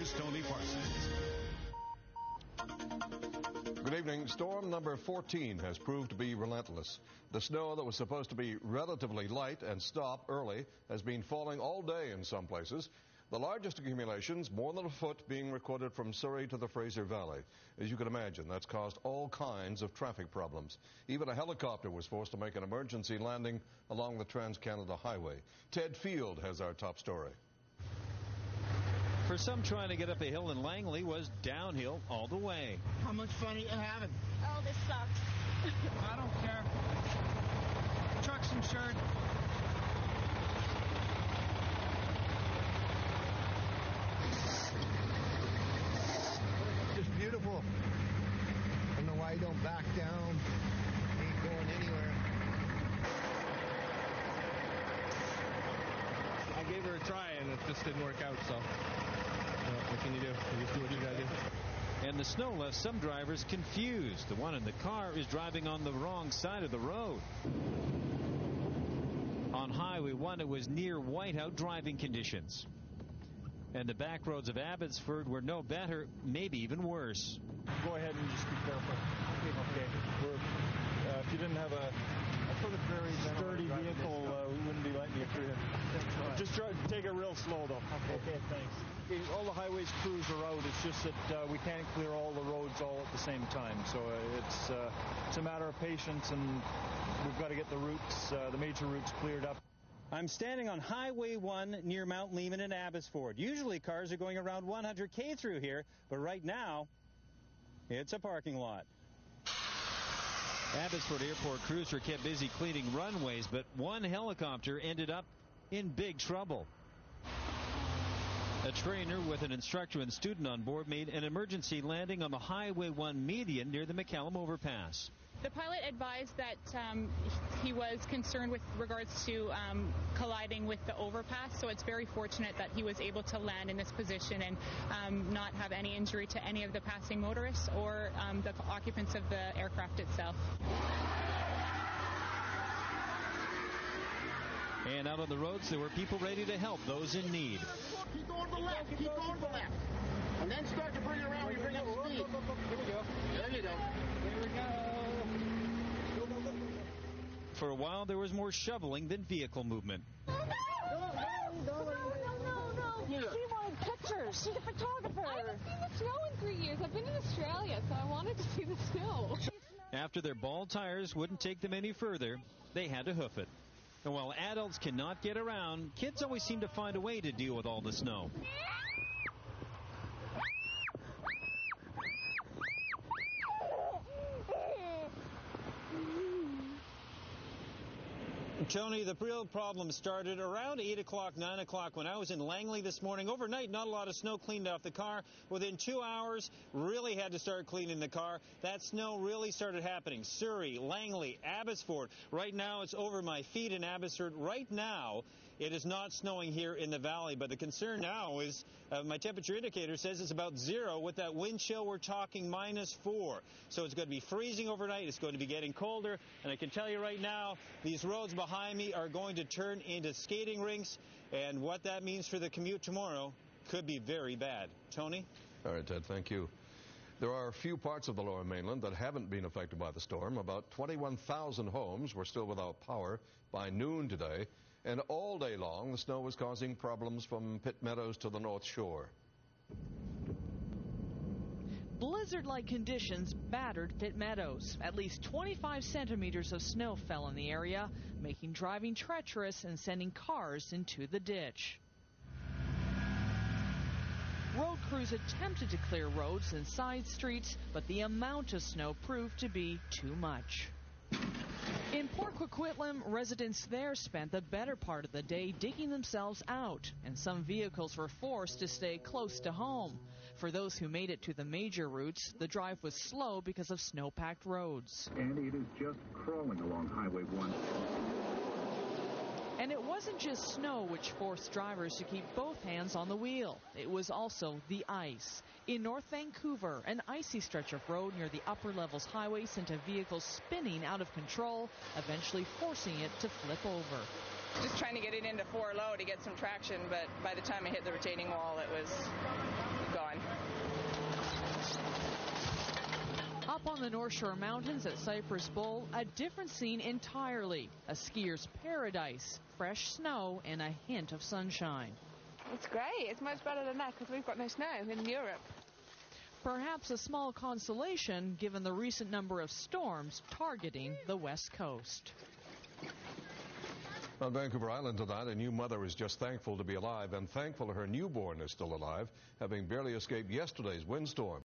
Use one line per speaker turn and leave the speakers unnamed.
Here's Tony Parsons.
Good evening. Storm number 14 has proved to be relentless. The snow that was supposed to be relatively light and stop early has been falling all day in some places. The largest accumulations, more than a foot, being recorded from Surrey to the Fraser Valley. As you can imagine, that's caused all kinds of traffic problems. Even a helicopter was forced to make an emergency landing along the Trans-Canada Highway. Ted Field has our top story.
For some, trying to get up a hill in Langley was downhill all the way.
How much fun are you having?
Oh, this sucks.
I don't care. Truck's insured. Just beautiful. I don't know why you don't back down. Ain't going anywhere.
I gave her a try and it just didn't work out, so what can you do? You just do what you gotta do.
And the snow left some drivers confused. The one in the car is driving on the wrong side of the road. On Highway 1, it was near whiteout driving conditions. And the back roads of Abbotsford were no better, maybe even worse.
Go ahead and just be careful. Okay. If you didn't have a sturdy vehicle, we wouldn't be letting you through. Just take it real slow, though. Okay, thanks. All the highways crews are out. It's just that we can't clear all the roads all at the same time. So it's a matter of patience, and we've got to get the routes, the major routes, cleared up.
I'm standing on Highway 1 near Mount Lehman in Abbotsford. Usually cars are going around 100k through here, but right now, it's a parking lot.
Abbotsford Airport crews were kept busy cleaning runways, but one helicopter ended up in big trouble. A trainer with an instructor and student on board made an emergency landing on the Highway 1 median near the McCallum overpass.
The pilot advised that he was concerned with regards to colliding with the overpass, so it's very fortunate that he was able to land in this position and not have any injury to any of the passing motorists or the occupants of the aircraft itself.
And out on the roads, there were people ready to help those in need.
Keep going to the left. Keep going to the left. And then start to bring it around when you bring up speed. Here we go. There you go. Here we go.
For a while, there was more shoveling than vehicle movement.
No. She wanted pictures. She's a photographer. I haven't seen the snow in 3 years. I've been in Australia, so I wanted to see the snow.
After their bald tires wouldn't take them any further, they had to hoof it. And while adults cannot get around, kids always seem to find a way to deal with all the snow.
Tony, the real problem started around 8 o'clock, 9 o'clock when I was in Langley this morning. Overnight, not a lot of snow cleaned off the car. Within 2 hours, really had to start cleaning the car. That snow really started happening. Surrey, Langley, Abbotsford. Right now, it's over my feet in Abbotsford. Right now, it is not snowing here in the valley. But the concern now is my temperature indicator says it's about 0. With that wind chill, we're talking -4. So it's going to be freezing overnight. It's going to be getting colder. And I can tell you right now, these roads behind me are going to turn into skating rinks, and what that means for the commute tomorrow could be very bad. Tony?
All right, Ted, thank you. There are a few parts of the lower mainland that haven't been affected by the storm. About 21,000 homes were still without power by noon today, and all day long the snow was causing problems from Pitt Meadows to the North Shore.
Blizzard-like conditions battered Pitt Meadows. At least 25 centimeters of snow fell in the area, making driving treacherous and sending cars into the ditch. Road crews attempted to clear roads and side streets, but the amount of snow proved to be too much. In Port Coquitlam, residents there spent the better part of the day digging themselves out, and some vehicles were forced to stay close to home. For those who made it to the major routes, the drive was slow because of snow-packed roads.
And it is just crawling along Highway 1.
And it wasn't just snow which forced drivers to keep both hands on the wheel. It was also the ice. In North Vancouver, an icy stretch of road near the upper levels highway sent a vehicle spinning out of control, eventually forcing it to flip over.
Just trying to get it into 4 low to get some traction, but by the time I hit the retaining wall, it was gone.
Up on the North Shore Mountains at Cypress Bowl, a different scene entirely. A skier's paradise, fresh snow and a hint of sunshine.
It's great. It's much better than that because we've got no snow in Europe.
Perhaps a small consolation given the recent number of storms targeting the West Coast.
On Vancouver Island tonight, a new mother is just thankful to be alive and thankful her newborn is still alive, having barely escaped yesterday's windstorm.